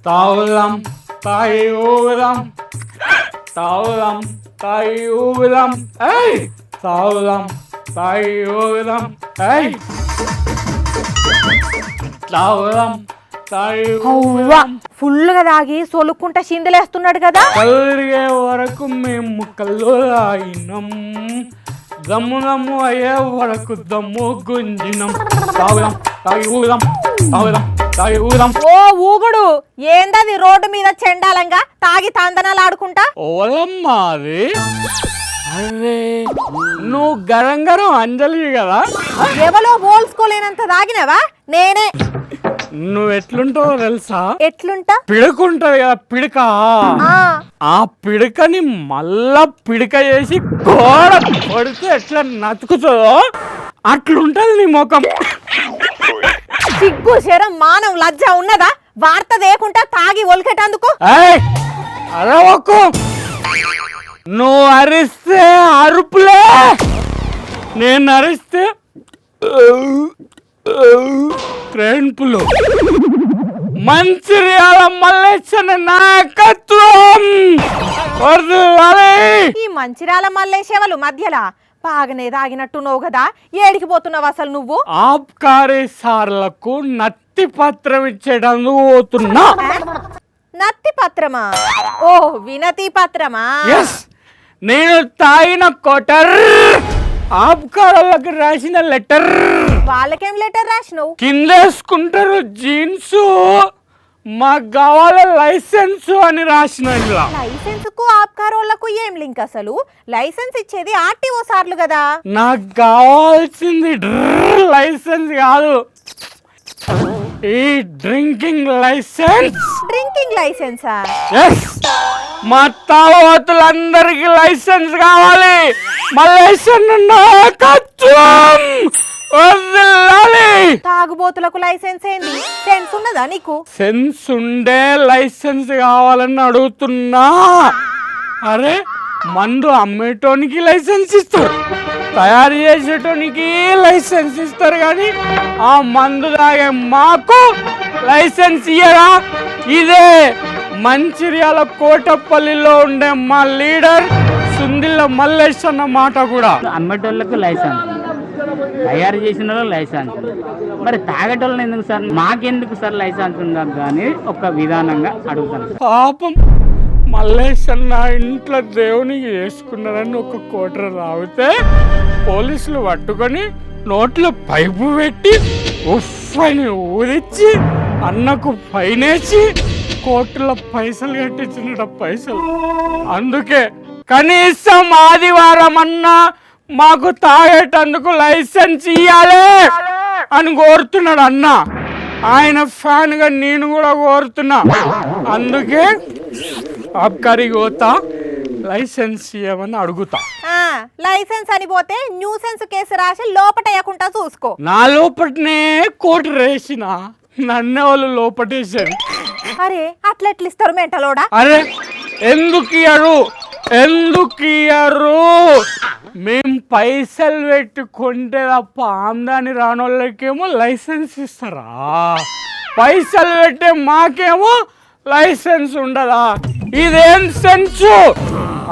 తాగుదాం తాగి ఊగుదాం తాగుదాం తాగి ఊగుదాం తాగుదాం తాగి ఊగుదాం తాగుదాం తాగి ఊగుదాం. ఫుల్గా తాగి సొలుక్కుంటా చిందులేస్తున్నాడు కదా. కలిగే వరకు మేము కళ్ళు తాగినాం, దమ్ము దమ్ము అయ్యే వరకు దమ్ము గుంజినం. తాగుదాం తాగి ఊగుదాం తాగుదాం తాగి ఊగుదాం. ఓ ఊగుడు ఏందది రోడ్డు మీద చెండాలంగా తాగి తందనాలు ఆడుకుంటా? ఓలమ్మా అది. అరే నువ్వు గరం గరం అంజలి కదా, ఎవలో పోల్చుకోలేనంత తాగినవా? నేనే. నువ్వు ఎట్లుంటావో తెలుసా? ఎట్లుంటా? పిడకుంటది కదా పిడక, ఆ పిడకని మళ్ళా పిడక చేసి గోడ కొడితే ఎట్లా నతుకుతుందో అట్లుంటది నీ ముఖం. సిగ్గు శరం మానం లజ్జ ఉన్నదా? వార్త దేకుంటా తాగి ఒలికెటందుకు? అరవకు, నువ్వు అరిస్తే అరుపులే, నేను అరిస్తే ట్రైన్పులు. మంచిర్యాల మల్లేశన నాయకత్వం. ఈ మంచిర్యాల మల్లేశేవలు మధ్యలా బాగానే తాగినట్టున్నావు కదా, ఏడికి పోతున్నావు అసలు నువ్వు? ఆబ్కారీ సార్లకు నత్తి పత్రం ఇచ్చేటందుకు పోతున్నా. నత్తి పత్రమా? ఓ వినతి పత్రమా? నేను తాగిన కోటర్ ఆబ్కారాలకు రాసిన లెటర్. వాళ్ళకేం లెటర్ రాసినావు? కిందేసుకుంటారు జీన్స్, మాకు కావాలి లైసెన్స్ అని రాసిన. లైసెన్స్ కు ఆబ్కారోళ్లకు ఏం లింక్ అసలు? లైసెన్స్ ఇచ్చేది ఆర్టీఓ సార్లు కదా. నాకు కావాల్సింది లైసెన్స్ కాదు, ఈ డ్రింకింగ్ లైసెన్స్. డ్రింకింగ్ లైసెన్సా? మా తావతులందరికి లైసెన్స్ కావాలి. మల్లేశన్ నాయకత్వం వదలాలి. తాగుబోతులకు లైసెన్స్ ఏంది? సెన్స్ ఉన్నదా నీకు? సెన్స్ ఉండే లైసెన్స్ కావాలని అడుగుతున్నా. అరే మందు అమ్మేటోనికి లైసెన్స్ ఇస్తారు, తయారు చేసేటోనికి లైసెన్స్ ఇస్తారు, కానీ ఆ మందు తాగే మాకు లైసెన్స్ ఇయ్యరా? ఇదే మంచిర్యాల కోటపల్లిలో ఉండే మా లీడర్ సుందిల్ల మల్లేష్ అన్న మాట కూడా. అమ్మేటోళ్ళకు లైసెన్స్, తయారు చేసిన లైసెన్స్, మరి తాగేటోళ్ళని ఎందుకు సార్? మాకెందుకు సార్ లైసెన్స్ ఉండదు కానీ ఒక విధానంగా అడుగుతాను. పాపం మల్లేష్ అన్న ఇంట్లో దేవునికి వేసుకున్నారని ఒక కోటర్ తాగితే పోలీసులు పట్టుకొని నోట్లో పైపు పెట్టి ఉఫ్ అని ఊదిచ్చి అన్నకు ఫైన్ వేసి కోర్టులో పైసలు కట్టించిన పైసలు. అందుకే కనీసం ఆదివారం అన్నా మాకు తాగేటందుకు లైసెన్స్ ఇయ్యాలి అని కోరుతున్నాడు అన్న. ఆయన ఫ్యాన్ గా నేను కూడా కోరుతున్నా. అందుకే ఆబ్కారీ పోతా లైసెన్స్ ఇవ్వమని అడుగుతా. లైసెన్స్ అని పోతే న్యూసెన్స్ కేసు రాసి లోపటేయకుండా చూసుకో. నా లోపటనే కోర్టు వేసిన నన్నే వాళ్ళు లోపటేసారు. అరే అట్లెట్లు ఇస్తారు మెంటలోడా? అరే ఎందుకు ఇయ్యరు? మేం పైసలు పెట్టి కొంటే తప్ప ఆమ్దాని రానోళ్ళకేమో లైసెన్స్ ఇస్తారా? పైసలు పెట్టే మాకేమో లైసెన్స్ ఉండదా? ఇదేం సెన్సు?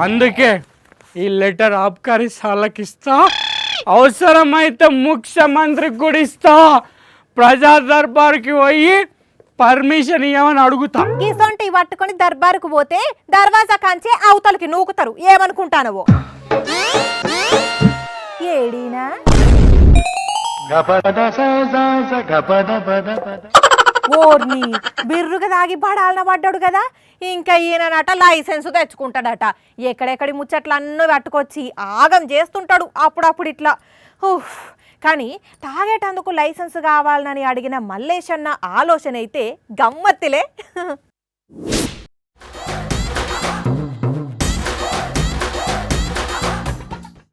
అందుకే ఈ లెటర్ ఆబ్కారీ సార్లకు ఇస్తా, అవసరమైతే ముఖ్యమంత్రికి కూడా ఇస్తా. ప్రజా దర్బార్కి పోయి పర్మిషన్ ఇవ్వమని అడుగుతా. గీసొంటి పట్టుకొని దర్బారుకు పోతే దర్వాజా కాంచే అవతలకి నూకుతారు. ఏమనుకుంటానవో? ఏడీనా ఓర్ని బిర్రుగా దాగి బడాలన పడ్డాడు కదా. ఇంకా ఈయననట లైసెన్స్ తెచ్చుకుంటాడట. ఎక్కడెక్కడి ముచ్చట్లు అన్నీ పట్టుకొచ్చి ఆగం చేస్తుంటాడు అప్పుడప్పుడు ఇట్లా. కానీ తాగేటందుకు లైసెన్స్ కావాలని అడిగిన మల్లేష్ అన్న ఆలోచన అయితే గమ్మత్తులే.